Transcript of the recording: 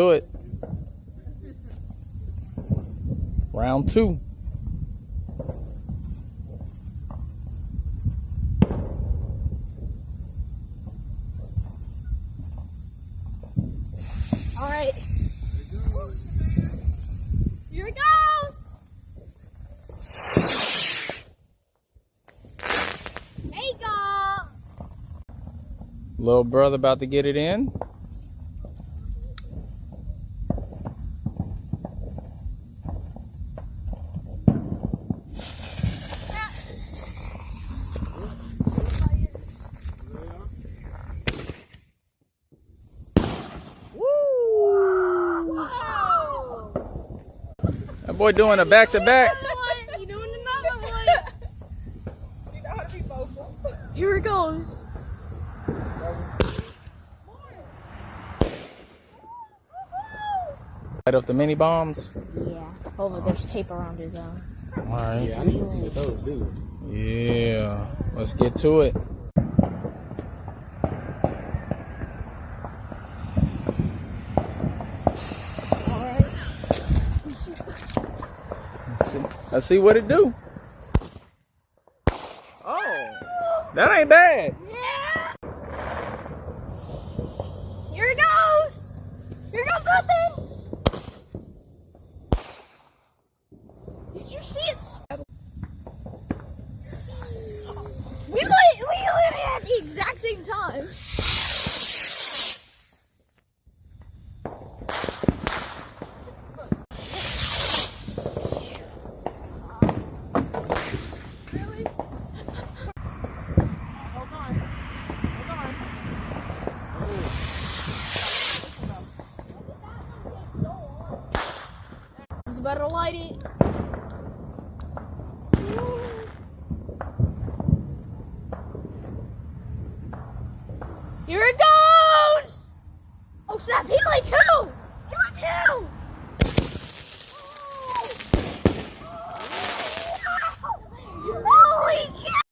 Do it. Round 2. All right. Here we go. There you go. Little brother about to get it in. That boy doing a back-to-back. You doing another one? She know how to be vocal. Here it goes. Light up the mini bombs. Yeah. Hold on, there's tape around it though. Alright. Yeah, I need to see what those do. Yeah. Let's get to it. Let's see what it do. Oh, that ain't bad. Yeah. Here it goes. Here goes nothing. Did you see it? We literally at the exact same time. Really? Hold on. Hold on. He's about to light it. Here it goes! Oh snap, he lit 2!